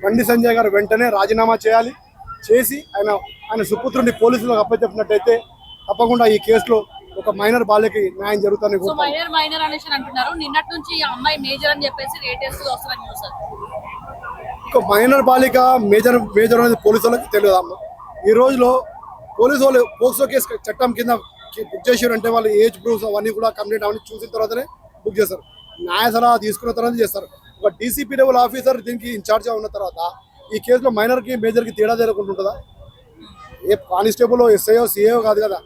బండి సంజయ్ గారు వెంటనే రాజీనామా చేయాలి. చేసి ఆయన సుపుత్రుడిని పోలీసులకు అప్పచెప్పినట్టయితే తప్పకుండా ఈ కేసులో ఒక మైనర్ బాలికకి న్యాయం జరుగుతుందని అంటున్నారు. నిన్నటి నుంచి ఈ అమ్మాయి మేజర్ అని చెప్పేసి ఒక మైనర్ బాలిక మేజర్ అనేది పోలీసు వాళ్ళకి తెలియదు అమ్మ. ఈ రోజులో పోలీసు వాళ్ళు పోక్సో కేసు చట్టం కింద బుక్ చేసారు అంటే వాళ్ళు ఏజ్ ప్రూఫ్స్ అవన్నీ కూడా కంప్లీట్ అవన్నీ చూసిన తర్వాతనే బుక్ చేస్తారు. న్యాయ సలహా తీసుకున్న తర్వాత చేస్తారు. ఒక డీసీపీ లెవెల్ ఆఫీసర్ దీనికి ఇన్ఛార్జ్గా ఉన్న తర్వాత ఈ కేసులో మైనర్కి మేజర్కి తేడా తెలియకుంటుంటుందా? ఏ కానిస్టేబుల్ ఎస్ఐఓ సిఏఓ కాదు కదా,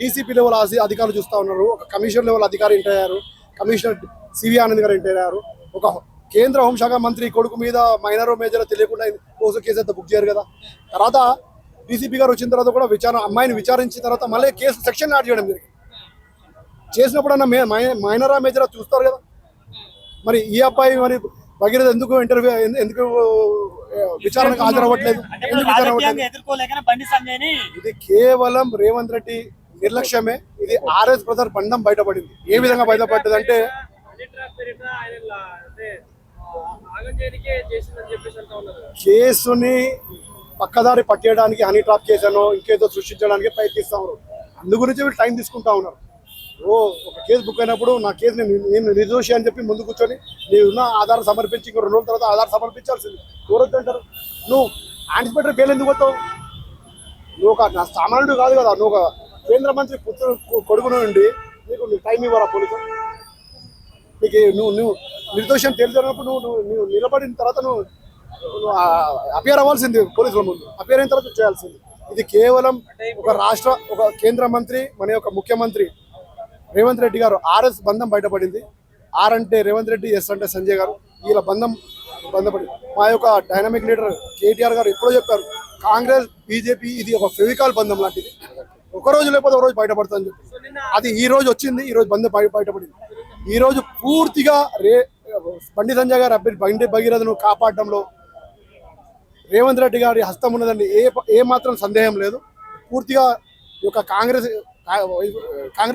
డీసీపీ లెవెల్ అధికారులు చూస్తూ ఉన్నారు. ఒక కమిషనర్ లెవెల్ అధికారి ఎంటర్ అయ్యారు. కమిషనర్ సివి ఆనంద్ గారు ఎంటర్ అయ్యారు. ఒక కేంద్ర హోంశాఖ మంత్రి కొడుకు మీద మైనర్ మేజర్ తెలియకుండా పోక్సో కేసు అయితే బుక్ చేయరు కదా. తర్వాత డీసీపీ గారు వచ్చిన తర్వాత కూడా అమ్మాయిని విచారించిన తర్వాత మళ్ళీ కేసు సెక్షన్ యాడ్ చేయడం జరిగింది. చేసినప్పుడన్నా మైనరా మేజరా చూస్తారు కదా. మరి ఈ అబ్బాయి మరి భగీరథ ఎందుకు విచారణకు హాజరవ్వట్లేదు? ఇది కేవలం రేవంత్ రెడ్డి నిర్లక్ష్యమే. ఇది ఆర్ఎస్ బ్రదర్ బంధం బయటపడింది. ఏ విధంగా బయటపడ్డది అంటే కేసుని పక్కదారి పట్టేయడానికి హనీ ట్రాప్ కేసును ఇంకేదో సృష్టించడానికి ప్రయత్నిస్తా ఉన్నారు. అందు గురించి వీళ్ళు టైం తీసుకుంటా ఉన్నారు. ఒక కేసు బుక్ అయినప్పుడు నా కేసు నేను నిర్దోషి అని చెప్పి ముందు కూర్చొని నీవున్న ఆధారం సమర్పించి ఇంకో 2 రోజుల తర్వాత ఆధారం సమర్పించాల్సింది. ఎవరొద్దంటారు? నువ్వు యాంటిసిపేటరీ బెయిల్ ఎందుకు పోతావు? నువ్వు ఒక నా సామాన్యుడు కాదు కదా. నువ్వు ఒక కేంద్ర మంత్రి కొడుకు నుండి నీకు టైం ఇవ్వరా పోలీసు? నీకు నువ్వు నిర్దోషం తేలినప్పుడు నువ్వు నిలబడిన తర్వాత నువ్వు అపియర్ అవ్వాల్సింది పోలీసుల ముందు. అపియర్ అయిన తర్వాత చేయాల్సింది. ఇది కేవలం ఒక కేంద్ర మంత్రి మన యొక్క ముఖ్యమంత్రి రేవంత్ రెడ్డి గారు ఆర్ఎస్ బంధం బయటపడింది. ఆర్ అంటే రేవంత్ రెడ్డి, ఎస్ అంటే సంజయ్ గారు. వీళ్ళ బంధపడింది. మా యొక్క డైనమిక్ లీడర్ కేటీఆర్ గారు ఎప్పుడో చెప్పారు, కాంగ్రెస్ బీజేపీ ఇది ఒక ఫెవికాల్ బంధం లాంటిది, ఒక రోజు లేకపోతే ఒక రోజు బయటపడుతుందని చెప్పి అది ఈ రోజు వచ్చింది. ఈ రోజు బంధం బయటపడింది. ఈ రోజు పూర్తిగా బండి సంజయ్ గారు బండి భగీరథను కాపాడడంలో రేవంత్ రెడ్డి గారి హస్తం ఉన్నదండి. ఏ మాత్రం సందేహం లేదు. పూర్తిగా ఈ యొక్క కాంగ్రెస్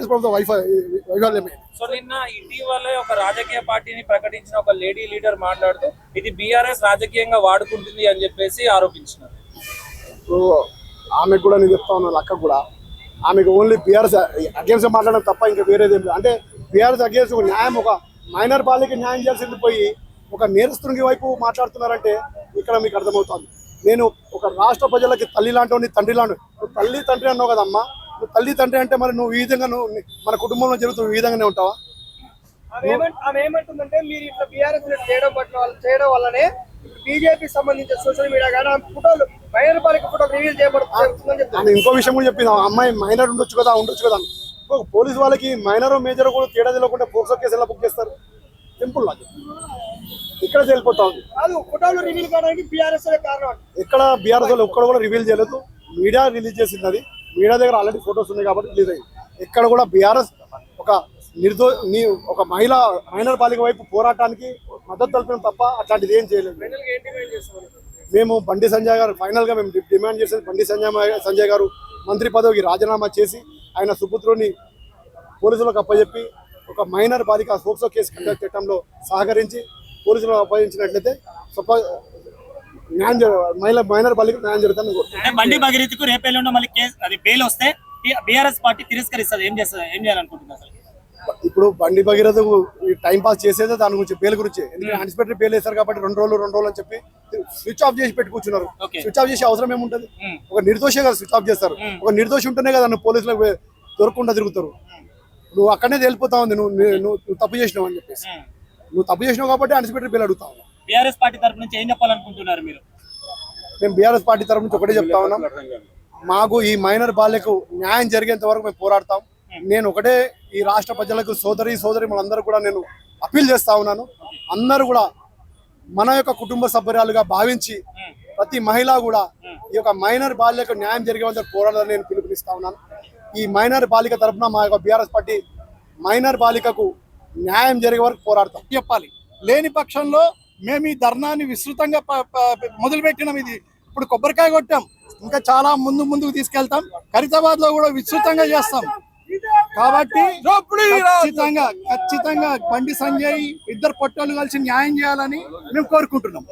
ప్రభుత్వ వైఫల్యమే. సో నిన్న ఇటీవలే ఒక రాజకీయ పార్టీని ప్రకటించిన ఒక లేడీ లీడర్ మాట్లాడుతూ ఇది బీఆర్ఎస్ రాజకీయంగా వాడుకుంటుంది అని చెప్పేసి ఆరోపించినారు. ఆమెకు కూడా నేను చెప్తా ఉన్నాను, అక్క కూడా ఆమెకు ఓన్లీ బీఆర్ఎస్ అగేన్స్ట్ మాట్లాడడం తప్ప ఇంకా వేరేది ఏం లేదు. అంటే బీఆర్ఎస్ అగేన్స్ట్ ఒక న్యాయం, ఒక మైనర్ బాలికి న్యాయం చేయాల్సింది పోయి ఒక నేరస్తునికి వైపు మాట్లాడుతున్నారంటే ఇక్కడ మీకు అర్థమవుతుంది. నేను ఒక రాష్ట్ర ప్రజలకి తల్లి లాంటి తండ్రి లాంటి, నువ్వు తల్లి తండ్రి అన్నావు కదమ్మా. నువ్వు తల్లి తండ్రి అంటే మరి నువ్వు ఈ విధంగా మన కుటుంబంలో జరుగుతున్న ఈ విధంగానే ఉంటావా? ఆమె ఏమంటుందంటే మీరు ఇట్లా బీఆర్ఎస్ చేయడం వల్లనే బీజేపీ సంబంధించిన సోషల్ మీడియా కానీ ఫోటోలు మైనర్ బాలిక ఫోటోలు రివీల్ చేయబడుతుంది. ఇంకో విషయం కూడా చెప్పింది, అమ్మాయి మైనర్ ఉండొచ్చు కదా పోలీసు వాళ్ళకి మైనర్ మేజర్ కూడా తేడా తెలియకుండా పోక్సో కేసు ఎలా బుక్ చేస్తారు? Simple logic. ఇక్కడ తెలిపోతా ఉంది. ఎక్కడ బీఆర్ఎస్ వాళ్ళు ఒక్కడ కూడా రివీల్ చేయలేదు. మీడియా రిలీజ్ చేసింది. అది మీడియా దగ్గర ఆల్రెడీ ఫొటోస్ ఉన్నాయి కాబట్టి రిలీజ్ అయ్యింది. ఎక్కడ కూడా బీఆర్ఎస్ ఒక మైనర్ బాలిక వైపు పోరాటానికి మద్దతు తెలిపడం తప్ప అట్లాంటిది ఏం చేయలేదు. మేము బండి సంజయ్ గారు ఫైనల్గా మేము డిమాండ్ చేసేది సంజయ్ గారు మంత్రి పదవికి రాజీనామా చేసి ఆయన సుపుత్రుని పోలీసులకు అప్పచెప్పి ఒక మైనర్ బాలిక పోక్సో కేసు కండక్ట్ చేయడంలో సహకరించి పోలీసులు అప్పగించినట్లయితే మైనర్ బాలిక న్యాయం జరుగుతుంది. బండి భగీరథకు రేపేళ్ళలో మళ్ళీ కేసు అది బెయిల్ వస్తే బీఆర్ఎస్ పార్టీ తిరస్కరిస్తుంది. ఏం చేయాలనుకుంటున్నారు? ఇప్పుడు బండి భగీరథకు టైం పాస్ చేసేదే దాని గురించి, బెయిల్ గురించి. ఎందుకంటే యాంటిసిపేటరీ బెయిల్ వేస్తారు కాబట్టి 2 రోజులు అని చెప్పి స్విచ్ ఆఫ్ చేసి పెట్టి కూర్చున్నారు. స్విచ్ ఆఫ్ చేసే అవసరం ఏముంటది? ఒక నిర్దోషి కదా స్విచ్ ఆఫ్ చేస్తారు. ఒక నిర్దోషి ఉంటేనే కదా నువ్వు పోలీసులకు దొరకకుండా తిరుగుతారు. నువ్వు అక్కడనే తేలిపోతా ఉంది నువ్వు తప్పు చేసినావు అని చెప్పేసి. నువ్వు తప్పు చేసినావు కాబట్టి యాంటిసిపేటరీ బెయిల్ అడుగుతావు. బీఆర్ఎస్ పార్టీ తరఫు నుంచి ఏం చెప్పాలనుకుంటున్నారు మీరు? మేము బీఆర్ఎస్ పార్టీ తరఫు నుంచి ఒకటే చెప్తా ఉన్నాం, మాకు ఈ మైనర్ బాలికకు న్యాయం జరిగేంత వరకు మేము పోరాడతాం. నేను ఒకటే ఈ రాష్ట్ర ప్రజలకు సోదరి మనందరూ కూడా నేను అప్పీల్ చేస్తా ఉన్నాను. అందరూ కూడా మన యొక్క కుటుంబ సభ్యురాలుగా భావించి ప్రతి మహిళ కూడా ఈ యొక్క మైనర్ బాలికకు న్యాయం జరిగేంత పోరాడాలని నేను పిలుపునిస్తా ఉన్నాను. ఈ మైనర్ బాలిక తరఫున మా యొక్క బీఆర్ఎస్ పార్టీ మైనర్ బాలికకు న్యాయం జరిగే వరకు పోరాడతాం చెప్పాలి. లేని పక్షంలో మేము ఈ ధర్నాన్ని విస్తృతంగా మొదలుపెట్టినాం. ఇది ఇప్పుడు కొబ్బరికాయ కొట్టాం, ఇంకా చాలా ముందుకు తీసుకెళ్తాం. ఖైరతాబాద్ లో కూడా విస్తృతంగా చేస్తాం. కాబట్టి ఖచ్చితంగా బండి సంజయ్ ఇద్దరు పొట్టోళ్ళు కలిసి న్యాయం చేయాలని మేము కోరుకుంటున్నాం.